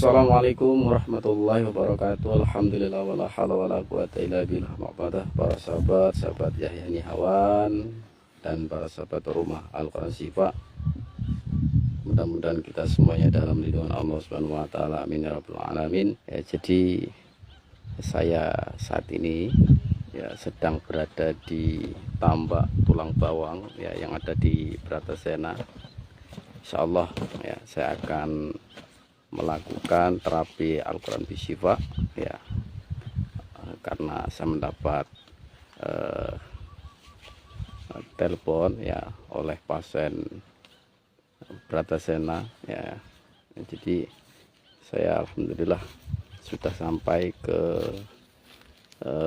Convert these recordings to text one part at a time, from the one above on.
Assalamualaikum warahmatullahi wabarakatuh. Alhamdulillah wala haula wala quwata illa billah. Ma'badah para sahabat Yahya Nihawan dan para sahabat rumah Al-Quran Syifa. Mudah-mudahan kita semuanya dalam lindungan Allah Subhanahu wa taala. Amin ya rabbal alamin. Ya, jadi saya saat ini ya sedang berada di tambak tulang bawang ya yang ada di Bratasena. Insyaallah ya saya akan melakukan terapi Al-Quran Bisyifa ya, karena saya mendapat telepon ya oleh pasien Bratasena ya. Jadi saya alhamdulillah sudah sampai ke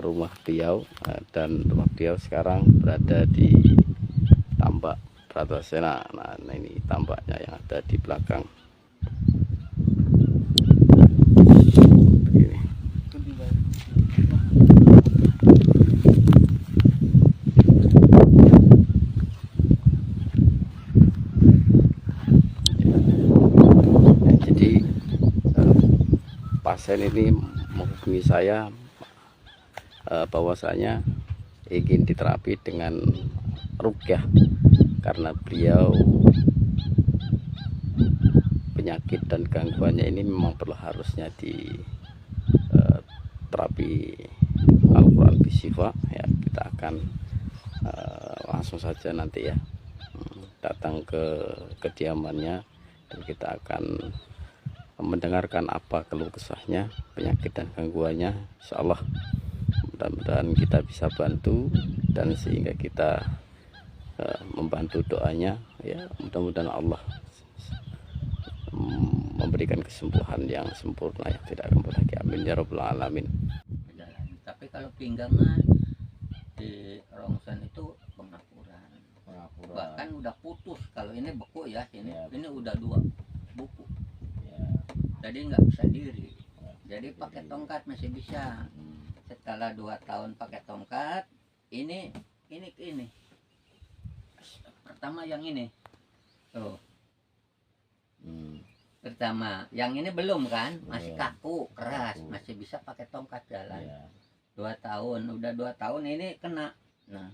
rumah beliau dan rumah beliau sekarang berada di tambak Bratasena. Nah ini tambaknya yang ada di belakang. Pasien ini menghubungi saya bahwasanya ingin diterapi dengan ruqyah karena beliau penyakit dan gangguannya ini memang perlu harusnya di terapi Al-Quran Bisyifa ya. Kita akan langsung saja nanti ya datang ke kediamannya dan kita akan mendengarkan apa keluh kesahnya, penyakit dan gangguannya. Insyaallah mudah-mudahan kita bisa bantu dan sehingga kita membantu doanya ya, mudah-mudahan Allah memberikan kesembuhan yang sempurna yang tidak akan lagi. Amin ya rabbal alamin. Tapi kalau pinggangnya di rongsen itu pengapuran. Bahkan udah putus. Kalau ini beku ya, ini udah 2 buku. Jadi nggak bisa diri, jadi pakai tongkat masih bisa. Setelah 2 tahun pakai tongkat, ini pertama yang ini tuh pertama, yang ini belum kan, masih kaku keras, masih bisa pakai tongkat jalan. 2 tahun, udah 2 tahun ini kena. Nah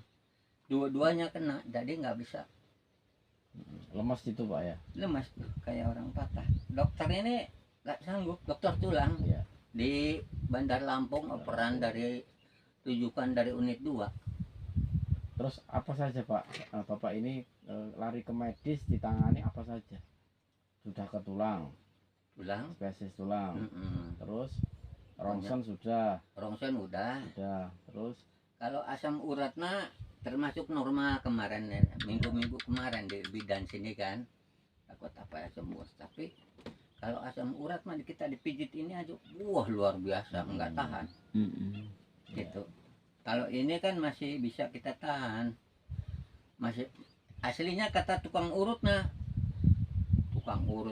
dua-duanya kena, jadi nggak bisa. Lemas itu Pak ya, lemas kayak orang patah. Dokter ini nggak sanggup, dokter tulang ya. Di Bandar Lampung operan dari rujukan dari unit 2. Terus apa saja Pak, Bapak ini lari ke medis, ditangani apa saja? Sudah ke tulang spesialis tulang. Terus rongsen sudah, terus kalau asam uratnya termasuk normal kemarin ya, minggu-minggu kemarin di bidan sini kan takut apa ya sembuh. Tapi kalau asam urat mah kita dipijit ini aja, wah luar biasa, nggak tahan. Gitu. Kalau ini kan masih bisa kita tahan. Masih aslinya kata tukang urut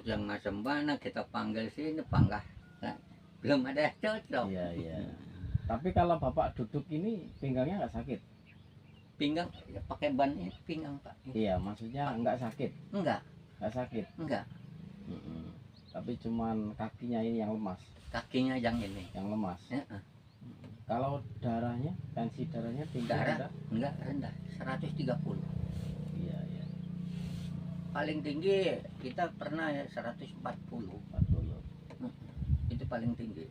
yang macam mana kita panggil sini panggah. Nah, belum ada yang cocok. Iya. Tapi kalau Bapak duduk ini pinggangnya nggak sakit? pinggang ya pakai ban ini pinggang Pak. Iya, maksudnya nggak sakit, Enggak, nggak sakit. enggak. Mm-mm. Tapi cuman kakinya ini yang lemas, Kakinya yang ini. yang lemas. Ya, Kalau darahnya, tensi darahnya tinggi darah rendah? enggak rendah, 130. Iya, iya. Paling tinggi kita pernah ya 140. 40. Itu paling tinggi.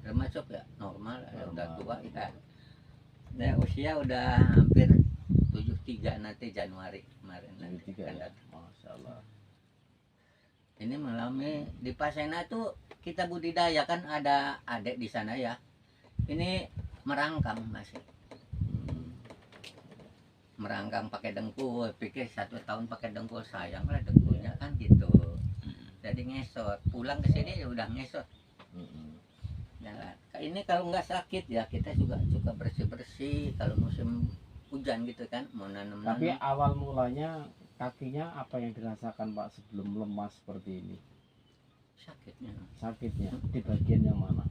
Termasuk ya normal, ya udah Normal. tua ya. Nah, usia udah hampir 73 nanti Januari kemarin nanti 73 akan ya. datang. Masya Allah. Ini mengalami di Pasena tuh kita budidaya kan ada adik di sana ya. Ini merangkang masih. Merangkang pakai dengkul, pikir 1 tahun pakai dengkul sayang lah dengkulnya kan gitu. Jadi ngesot, pulang ke sini ya udah ngesot. Nah, ini kalau nggak sakit ya kita juga suka bersih-bersih kalau musim hujan gitu kan mau nanam. Tapi awal mulanya kakinya apa yang dirasakan Pak sebelum lemas seperti ini? sakitnya. Sakitnya di bagian yang mana?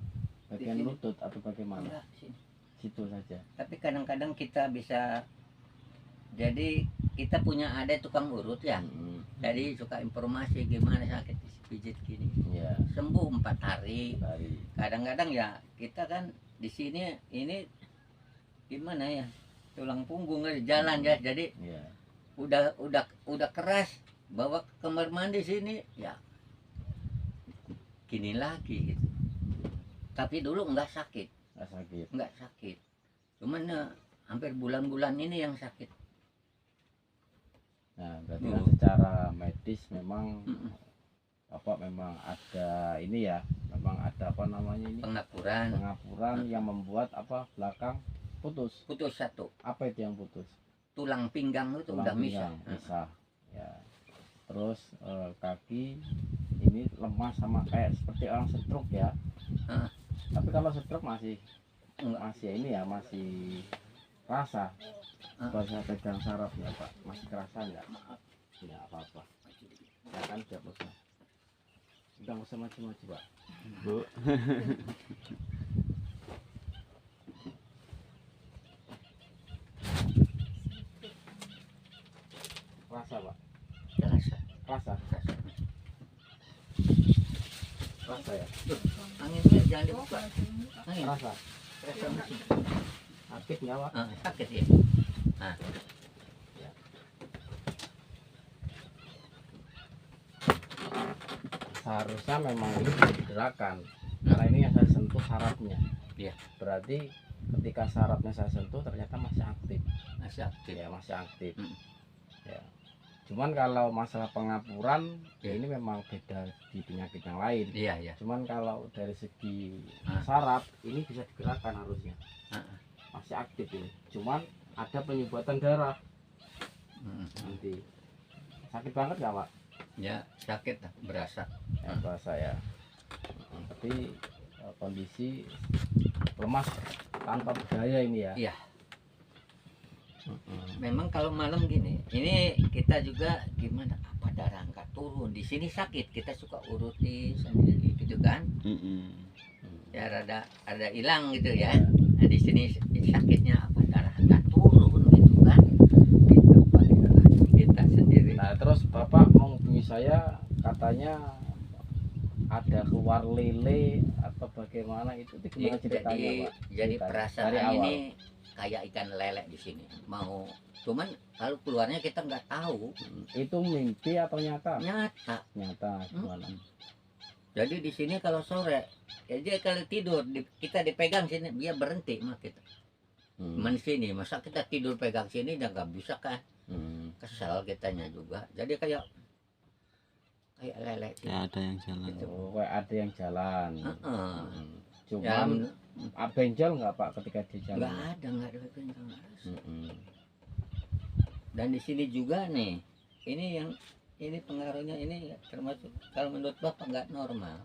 Bagian sini. lutut atau bagaimana? Enggak sih. Situ saja. Tapi kadang-kadang kita bisa, jadi kita punya ada tukang urut ya. Jadi suka informasi gimana sakit pijit gini. Iya. Sembuh 4 hari. Dari Kadang-kadang ya kita kan di sini ini gimana ya? Tulang punggung aja jalan ya. Jadi iya. udah keras bawa ke kamar mandi sini ya gini lagi gitu. Tapi dulu nggak sakit, Nggak sakit. cuman hampir bulan-bulan ini yang sakit. Nah, berarti kan secara medis memang Bapak memang ada ini ya, memang ada apa namanya ini? Pengapuran yang membuat apa belakang putus. Putus satu, Apa itu yang putus? tulang pinggang itu Tulang udah misah. pinggang, misah. Ya. Terus kaki ini lemas sama kayak seperti orang stroke ya. Heeh. Tapi kalau stroke masih Enggak. ini ya masih rasa. Kalau saya pegang sarafnya Pak, masih kerasa nggak? Tidak apa-apa. Ya kan sudah usah. Udah nggak usah maju-maju Pak. Bu. Rasa Pak. Rasa. Rasa. Rasa ya. Anginnya jangan dibuka. Angin. Rasa. Rasa mesin. Aktif nggak Pak? Sakit ya. Seharusnya memang ini bisa digerakkan karena ini yang saya sentuh sarafnya. Iya. Berarti ketika sarafnya saya sentuh ternyata masih aktif. Masih aktif. Ya masih aktif. Hmm. Ya. Cuman kalau masalah pengapuran Ya. ini memang beda di penyakit yang lain. Iya, iya. Cuman kalau dari segi Ah. saraf ini bisa digerakkan harusnya. Ah. Masih aktif ini. Cuman ada penyumbatan darah nanti. Sakit banget nggak Pak? Ya sakit lah, berasa. Ya bahasa ya. Tapi kondisi lemas tanpa berdaya ini ya. Iya. Memang kalau malam gini, ini kita juga gimana? Apa darah angkat turun? Di sini sakit, kita suka urutin sendiri gitu kan? Ya rada hilang gitu ya. Nah, di sini sakitnya apa darah angkat turun gitu kan? Gitu Pak, kita sendiri. Nah terus Bapak menghubungi saya katanya ada keluar lele atau bagaimana itu gimana ceritanya Pak? Jadi Ceritanya. perasaan Dari awal. ini kayak ikan lele di sini. Mau cuman kalau keluarnya kita nggak tahu. Itu mimpi atau nyata? Nyata. Nyata gimana? Jadi di sini kalau sore, ya dia kalau tidur kita dipegang sini dia berhenti mah kita. Cuman sini masa kita tidur pegang sini dan nggak bisa kan? Kesel kitanya juga. Jadi kayak lele. Kayak ada yang jalan. Gitu. Oh, kayak ada yang jalan. Heeh. Cuman benjol nggak Pak ketika di jalan? nggak ada benjol. Dan di sini juga nih, ini pengaruhnya ini termasuk kalau menurut Bapak nggak normal.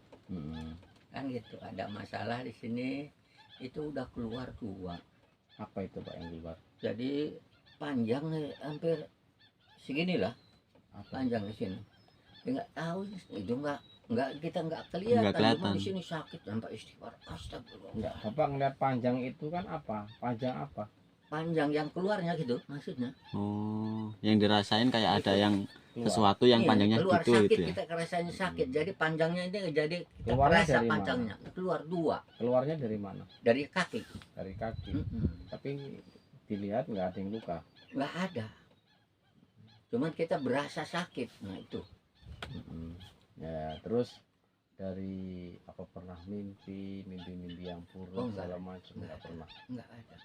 Kan gitu, ada masalah di sini itu udah keluar 2. Apa itu Pak yang keluar? Jadi panjang nih, hampir segini lah Apa? panjang di sini. Nggak tahu itu kita nggak kelihatan. Nggak kelihatan. Cuma di sini sakit sampai istighfar astagfirullah. Enggak, Bapak ngeliat panjang itu kan apa? Panjang apa? panjang yang keluarnya gitu maksudnya. Oh, yang dirasain kayak ada yang Keluar. sesuatu yang Iya, panjangnya keluar gitu sakit, gitu ya. kita rasanya sakit. Jadi panjangnya ini jadi kita Keluarnya rasa dari mana? panjangnya. Keluar 2 Keluarnya dari mana? dari kaki. Dari kaki. Mm-mm. Tapi dilihat nggak ada yang luka. Nggak ada. Cuman kita berasa sakit. Nah itu. Ya, terus dari apa pernah mimpi yang Oh, buruk enggak. segala macam Enggak nggak ada. pernah. Nggak ada.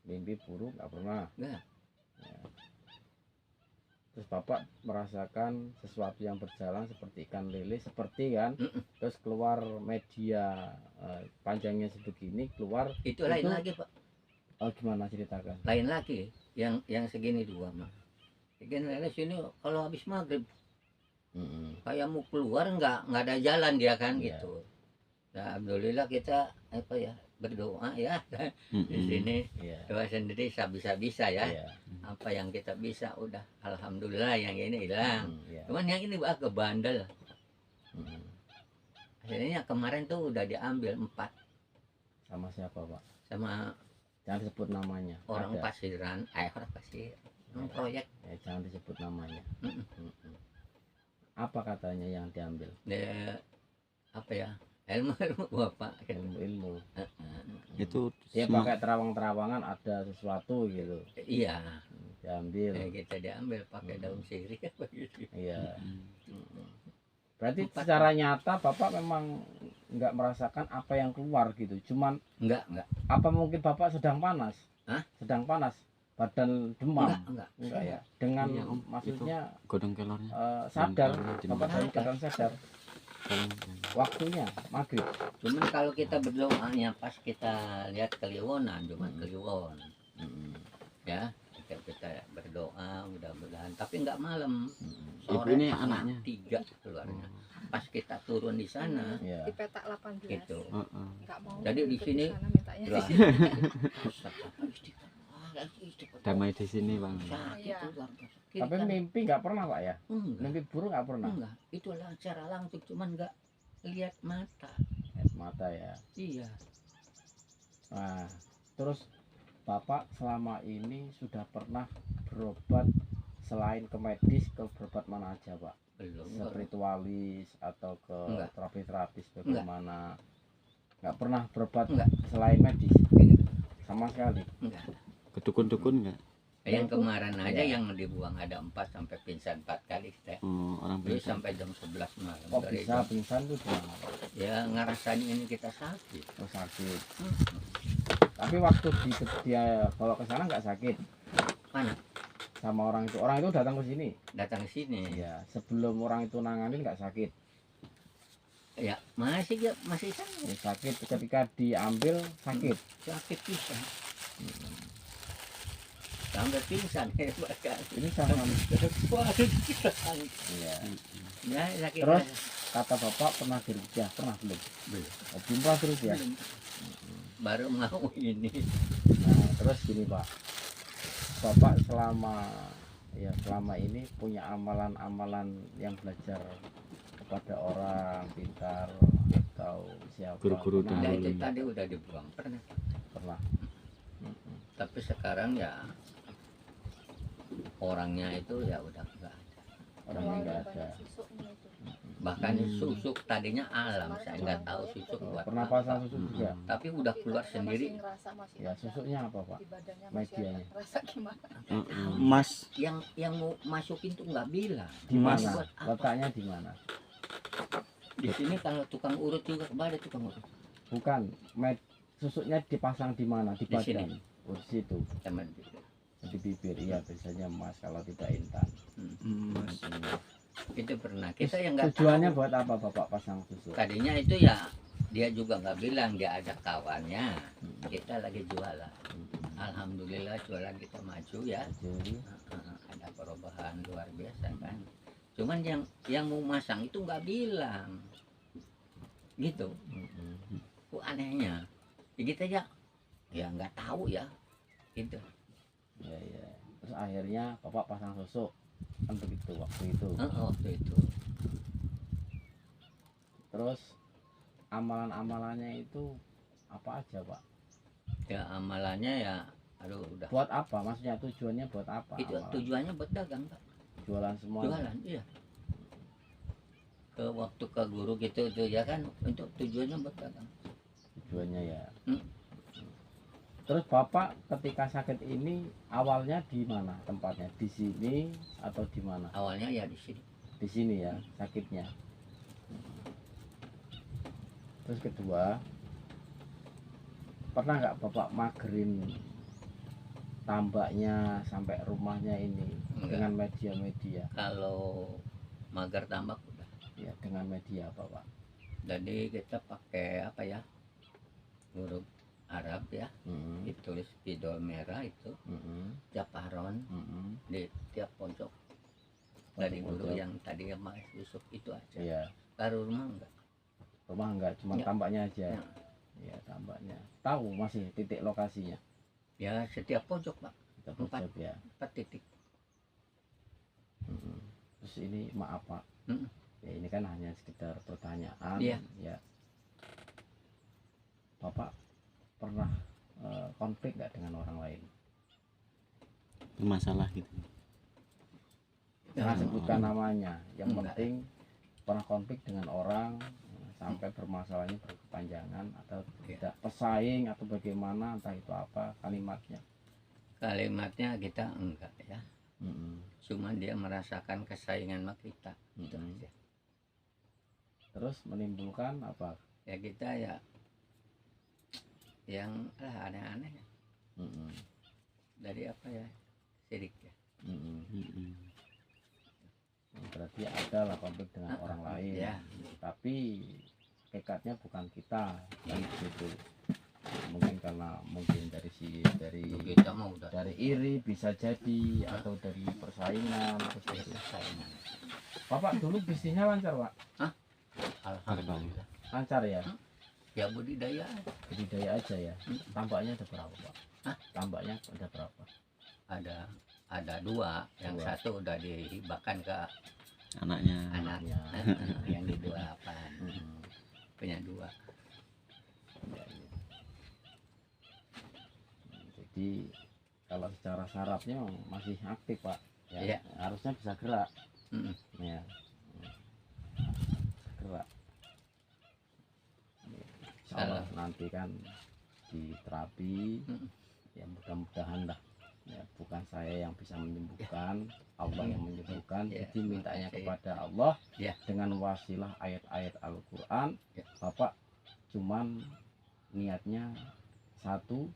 Mimpi buruk nggak pernah. Nggak. Ya. Terus bapak merasakan sesuatu yang berjalan seperti ikan lele seperti kan, Mm-mm. terus keluar media panjangnya sebegini keluar. Itu lain Itu- lagi Pak. Oh gimana ceritakan? Lain lagi. Yang segini 2 mah. Segini lele sini kalau habis maghrib kayak mau keluar nggak ada jalan dia kan Iya. gitu. Nah, alhamdulillah kita apa ya berdoa ya di sini Iya. doa sendiri bisa ya. Iya. Apa yang kita bisa udah alhamdulillah yang ini hilang. Iya. Cuman yang ini agak bandel. Mm. Akhirnya kemarin tuh udah diambil 4 Sama siapa pak? sama Jangan disebut namanya. orang Ada. pasiran, orang pasir, orang proyek. Ya, jangan disebut namanya. Mm-mm. Mm-mm. Apa katanya yang diambil? Dia apa ya ilmu bapak kan. Ilmu. Itu Dia semua- pakai terawang-terawangan ada sesuatu gitu. Iya, Diambil. kita diambil pakai daun sirih apa gitu. Iya. Mm. Berarti 4. secara nyata bapak memang nggak merasakan apa yang keluar gitu. Cuman Enggak. apa mungkin bapak sedang panas? Hah? Sedang panas. Badan demam. Enggak. Enggak ya. Dengan Iya, Om. maksudnya godong kelornya. sadar. Yang Bapak Sadar. kadang sadar. Waktunya maghrib. Cuman kalau kita berdoanya pas kita lihat kliwonan, cuma kliwon. Ya, kita berdoa mudah-mudahan tapi enggak malam. Ibu ini setengah anaknya. 3 keluarnya. Pas kita turun di sana Iya. Di petak 18 gitu. Heeh. nggak mau Jadi di ikut sini- sana mintanya Doa. di sini. Damai di sini, Bang. Sakit Iya. tuh, luar biasa. Tapi Kita- mimpi nggak pernah pak ya? enggak, Mimpi buruk nggak pernah. enggak. Itu secara langsung cuman enggak lihat mata. Es mata ya. Iya. Nah, terus bapak selama ini sudah pernah berobat selain ke medis ke berobat mana aja pak? Belum. Spiritualis atau ke Enggak. terapi-terapis bagaimana? Nggak pernah berobat Enggak. selain medis Enggak. sama sekali. Enggak. Ke dukun-dukun enggak? Yang kemarin aja Iya. yang dibuang ada 4 sampai pingsan 4 kali kita. Oh, orang Jadi pingsan. sampai jam 11 malam. Kok Dari bisa jam- pingsan tuh gimana? Ya ngerasain ini kita sakit. Oh, sakit. Hmm. Tapi waktu dia bawa ke sana nggak sakit Mana? sama orang itu datang ke sini. Datang ke sini. Ya, sebelum orang itu nanganin nggak sakit. Ya masih sakit. Ya, sakit ketika diambil sakit. Sakit bisa. Sampai pingsan hebat kan. Ini sama. Waduh, pingsan. Iya. Ya, sakit. Terus? Kata bapak pernah dirupiah, pernah belum? Belum. Oh, belum pernah dirupiah. Belum. Baru mau ini. Nah, terus gini pak, bapak selama ini punya amalan-amalan yang belajar kepada orang pintar atau siapa? Guru-guru Pernah? Nah, itu dahulu. tadi udah dibuang pernah. Pernah. Tapi sekarang ya orangnya itu ya udah enggak ada. Orangnya nggak Terlalu ada. banyak susuknya itu. Bahkan susuk tadinya alam, saya nggak tahu susuk Oh, buat pernah apa. pasang susuk juga. Tapi udah keluar Masih sendiri. ngerasa masih Ya ada. susuknya apa pak? Di badannya masih Medianya. ada. Rasa gimana? Mas, Yang mau masukin tuh nggak bilang. Di mana? Buat apa? Letaknya di mana? Di sini kalau tukang urut juga ada tukang urut. Bukan, susuknya dipasang di mana? Di Di badan. sini. Oh, di situ, Teman. di bibir. Iya, biasanya emas kalau tidak intan. Mas. Itu pernah. Kita yang nggak Tujuannya tahu. buat apa bapak pasang susuk? Tadinya itu ya dia juga nggak bilang dia ada kawannya. Kita lagi jualan. Alhamdulillah jualan kita maju ya. Jadi, Ada perubahan luar biasa kan. Cuman yang mau masang itu nggak bilang. Gitu. Kok anehnya. Ya kita ya nggak tahu ya. Gitu. ya ya. Terus akhirnya bapak pasang susuk kan begitu waktu itu. Waktu itu. Terus amalan-amalannya itu apa aja pak? Ya amalannya ya, aduh udah. Buat apa? Maksudnya tujuannya buat apa? Itu amalan? tujuannya buat dagang, Pak. Jualan semua. Jualan, iya. Ke waktu ke guru gitu tuh ya kan, untuk tujuannya buat dagang. Tujuannya ya. Hmm. Terus Bapak ketika sakit ini awalnya di mana tempatnya? Di sini atau di mana? Awalnya ya di sini. Di sini ya sakitnya. Terus kedua, pernah nggak Bapak magerin tambaknya sampai rumahnya ini Enggak. dengan media-media? Kalau magar tambak udah. Ya dengan media apa Pak? Jadi kita pakai apa ya? Huruf Arab ya, Mm-mm. ditulis spidol merah itu, Mm-mm. Japaron Mm-mm. di tiap pojok. Dari guru Pojok. yang tadi Mas Yusuf itu aja. Iya. Kalau rumah enggak. Rumah enggak, cuma Ya. tambaknya aja. Ya. Iya tambaknya. Tahu masih titik lokasinya? Ya setiap pojok Pak, Kita Empat. pojok ya. 4 titik. Mm-mm. Terus ini maaf Pak. Mm-mm. Ya ini kan hanya sekedar pertanyaan. Iya. Ya. Bapak pernah konflik nggak dengan orang lain? Masalah gitu. Jangan Ya. sebutkan namanya. Yang Enggak. penting pernah konflik dengan orang sampai permasalahannya berkepanjangan atau Iya. tidak pesaing atau bagaimana, entah itu apa kalimatnya. Kalimatnya kita enggak ya. Mm-mm. Cuma dia merasakan kesaingan sama kita. Itu Mm-mm. aja. Terus menimbulkan apa? Ya kita ya yang aneh-aneh ya. Mm-mm. Dari apa ya? Sirik ya. Mm-mm. Mm-mm. Berarti ada lah konflik dengan Ah, orang lain. ya. Tapi tekadnya bukan kita kan begitu. Mungkin karena dari Kita mau udah dari iri bisa jadi atau dari persaingan terus dari gitu. kesaingan. Bapak dulu bisnisnya lancar Pak? Alhamdulillah. Lancar ya? Ya budidaya Budidaya aja ya? Tambaknya ada berapa Pak? Hah? Tambaknya ada berapa? ada 2, yang Dua. satu udah dihibahkan ke Anaknya. anaknya, yang di 28 Mm-mm. punya 2. Ya, ya. Jadi kalau secara sarafnya masih aktif Pak ya, Iya. harusnya bisa gerak Mm. ya. Gerak Insya Allah nanti kan di terapi Mm. ya mudah-mudahan lah ya, bukan saya yang bisa menyembuhkan, Allah yang menyembuhkan. Ya, Jadi mintanya makasih. kepada Allah Ya. dengan wasilah ayat-ayat Al-Quran. Ya. Bapak cuman niatnya satu,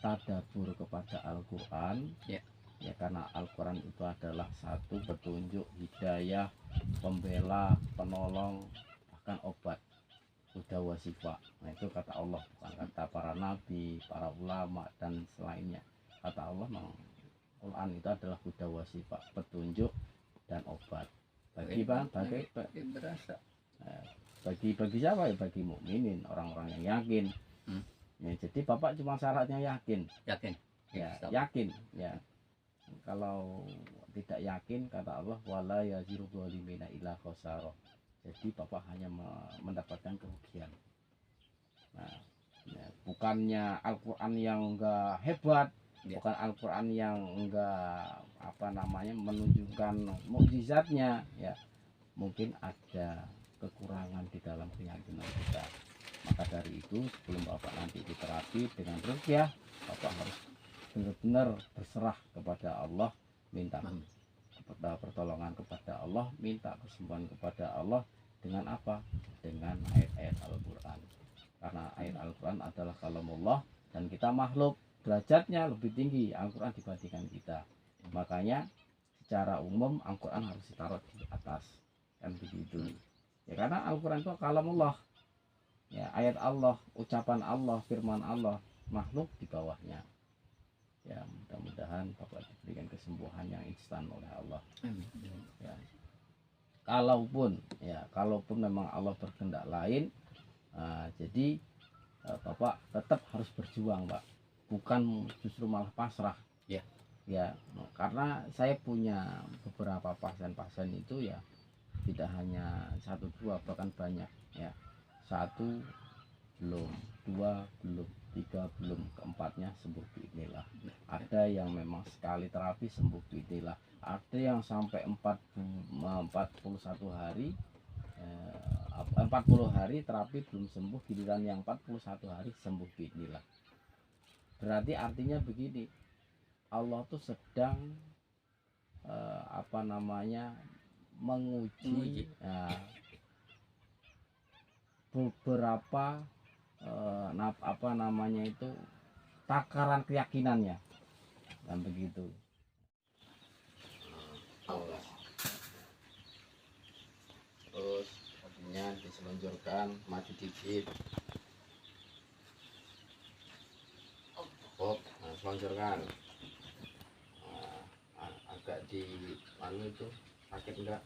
tadabur kepada Al-Quran Ya. ya, karena Al-Quran itu adalah satu petunjuk, hidayah, pembela, penolong, bahkan obat, huda wa shifa. Nah itu kata Allah, bukan kata para nabi, para ulama dan selainnya. Kata Allah memang Quran itu adalah huda wa shifa, petunjuk dan obat bagi Berasa bagi siapa ya? Bagi mukminin, orang-orang yang yakin. Ya, jadi Bapak cuma syaratnya yakin yakin. ya, Insya Allah. yakin ya. Kalau tidak yakin kata Allah wala yaziru zalimina illa khosaro. Jadi Bapak hanya mendapatkan kerugian. Nah ya, bukannya Al-Quran yang enggak hebat, Ya. bukan Al-Quran yang enggak apa namanya menunjukkan mukjizatnya ya, mungkin ada kekurangan di dalam keyakinan kita. Maka dari itu sebelum Bapak nanti diterapi dengan ruqyah, Bapak harus benar-benar berserah kepada Allah, minta kepada pertolongan kepada Allah, minta kesembuhan kepada Allah. Dengan apa? Dengan ayat-ayat Al-Quran. Karena ayat Al-Quran adalah kalamullah dan kita makhluk, derajatnya lebih tinggi Al-Quran dibandingkan kita. Makanya secara umum Al-Quran harus ditaruh di atas, kan begitu ya, karena Al-Quran itu kalamullah ya, ayat Allah, ucapan Allah, firman Allah, makhluk di bawahnya ya. Mudah-mudahan Bapak diberikan kesembuhan yang instan oleh Allah ya. Kalaupun memang Allah berkehendak lain, jadi Bapak tetap harus berjuang Pak, bukan justru malah pasrah ya. Karena saya punya beberapa pasien-pasien itu ya, tidak hanya 1 2 bahkan banyak ya. 1, belum, 2 belum, 3 belum, keempatnya sembuh biidznillah. Ada yang memang sekali terapi sembuh biidznillah, ada yang sampai 41 hari 40 hari terapi belum sembuh, giliran yang 41 hari sembuh biidznillah. Berarti artinya begini, Allah tuh sedang menguji beberapa takaran keyakinannya, dan begitu. Terus kakinya diseluncurkan maju dikit, seluncurkan. Agak di itu sakit enggak?